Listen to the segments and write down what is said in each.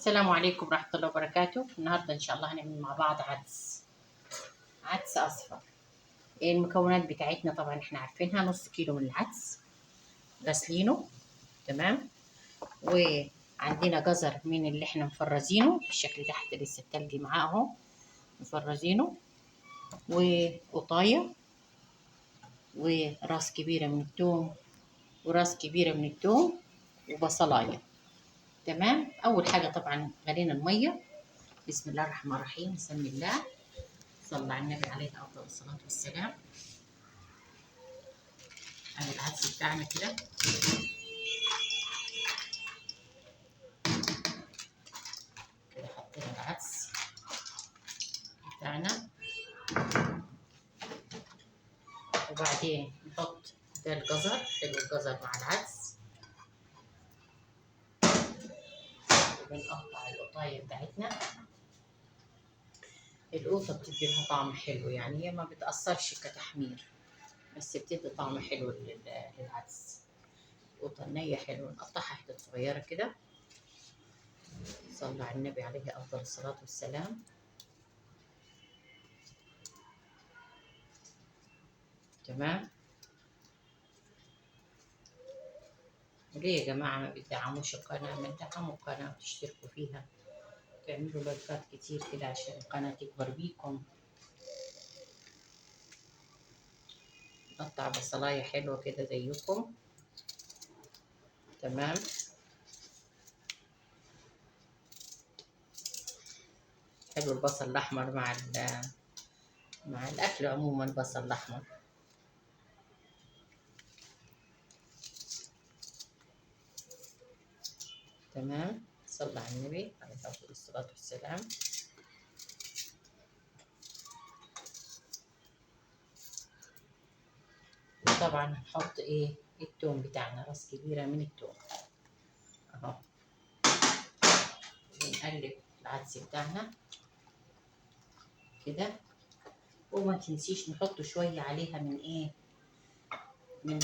السلام عليكم ورحمة الله وبركاته. النهاردة إن شاء الله هنعمل مع بعض عدس أصفر. المكونات بتاعتنا طبعا احنا عارفينها، نص كيلو من العدس غسلينه. تمام. وعندنا جزر من اللي احنا مفرزينه بالشكل ده، حتى لسه التلج معاه اهو، مفرزينه. وقطاية، وراس كبيرة من التوم، وراس كبيرة من التوم، وبصلاية. تمام. أول حاجة طبعا غلينا المية. بسم الله الرحمن الرحيم، بسم الله، صلى على النبي عليه افضل الصلاه والسلام. ادي العدس بتاعنا كده، حطينا العدس بتاعنا، وبعدين نحط ده الجزر. حلو الجزر مع العدس، وبنقطع القطايه بتاعتنا. القوطه بتدي لها طعم حلو، يعني هي ما بتاثرش كتحمير، بس بتدي طعم حلو للعدس. القوطه النيه حلوه، نقطعها حتت صغيره كده. صلى على النبي عليه افضل الصلاه والسلام. تمام. ليه يا جماعة ما بتدعموش القناة؟ ما تدعموا القناة وتشتركوا فيها، تعملوا لايكات كتير كده عشان القناة تكبر بيكم. نقطع بصلاية حلوة كده زيكم. تمام. حلو البصل الأحمر مع الأكل عموما، البصل الأحمر. تمام. صلى على النبي عليه أفضل الصلاة والسلام. وطبعا هنحط التوم بتاعنا، راس كبيرة من التوم اهو. ونقلب العدس بتاعنا كده. وما تنسيش نحط شوية عليها من من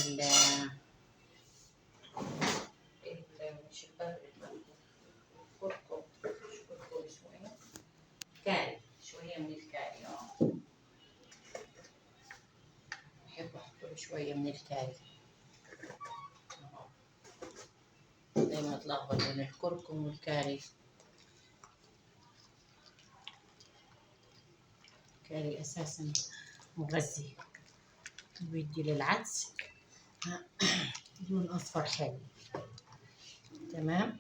مش الكركم، مش كركم، اسمه كاري. شوية من الكاري بحب احط له شوية من الكاري اهو. دايما اتلخبط بين الكركم والكاري. الكاري اساسا مغذي، بيدي للعدس لون اصفر حلو. تمام.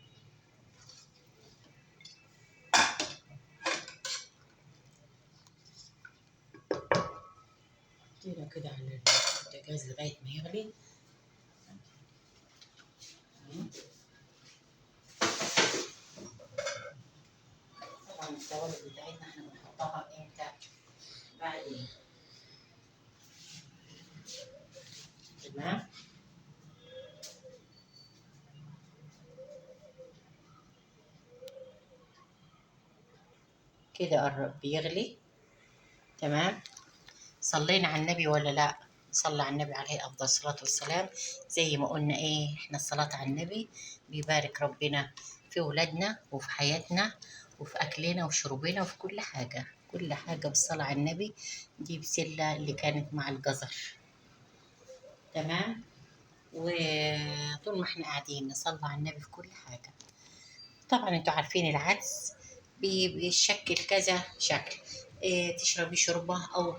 حطينا كده على البوتاجاز لغاية ما يغلي. طبعا التوابل بتاعتنا احنا بنحطها امتى؟ بعدين. تمام. كده قرب بيغلي. تمام. صلينا على النبي ولا لا؟ صلى على النبي عليه افضل الصلاه والسلام. زي ما قلنا احنا الصلاه على النبي بيبارك ربنا في ولادنا وفي حياتنا وفي اكلنا وشربنا وفي كل حاجه، كل حاجه بالصلاه على النبي. دي بسله اللي كانت مع الجزر. تمام. وطول ما احنا قاعدين نصلي على النبي في كل حاجه. طبعا انتوا عارفين العدس بيشكل كذا شكل. تشربي شوربة، أو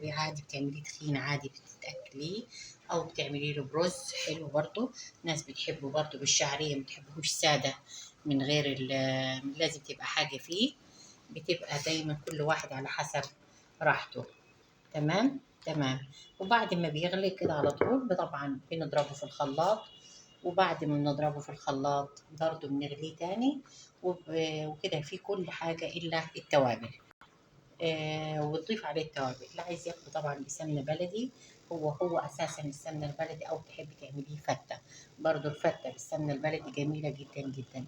عادي بتعمليه طحين عادي بتتأكليه، أو بتعملي له برز حلو برضو. ناس بتحبه برضو بالشعرية، متحبهوش سادة من غير لازم تبقى حاجة فيه. بتبقى دايما كل واحد على حسب راحته. تمام. تمام. وبعد ما بيغلي كده على طول طبعا بنضربه في الخلاط. وبعد ما بنضربه في الخلاط برضو بنغليه تاني. وكده في كل حاجة إلا التوابل. وتضيف عليه التوابل. اللي عايز ياكله طبعا بسمنة بلدي، هو أساسا السمنة البلدي، أو تحبي تعمليه فتة. برضو الفتة بالسمنة البلدي جميلة جدا جدا.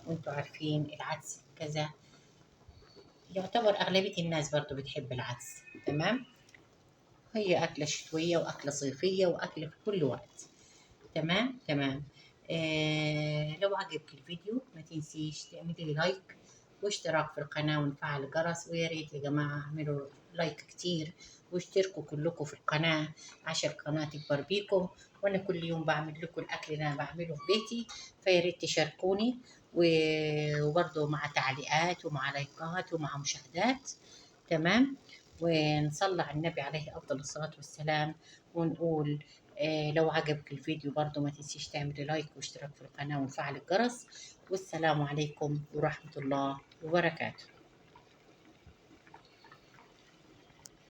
وانتوا عارفين العدس كذا، يعتبر أغلبية الناس برضو بتحب العدس. تمام. هي أكلة شتوية وأكلة صيفية وأكلة في كل وقت. تمام. تمام. لو عجبك الفيديو ما تنسيش تعملي لايك واشتراك في القناة ونفعل الجرس، ويا ريت يا جماعة اعملوا لايك كتير واشتركوا كلكم في القناة عشان القناة تكبر بيكم. وانا كل يوم بعمل لكم الاكل اللي انا بعمله في بيتي، فيا ريت تشاركوني وبرضه مع تعليقات ومع لايكات ومع مشاهدات. تمام. ونصلي على النبي عليه افضل الصلاة والسلام ونقول لو عجبك الفيديو برضو ما تنسيش تعملي لايك واشتراك في القناة وفعل الجرس. والسلام عليكم ورحمة الله وبركاته.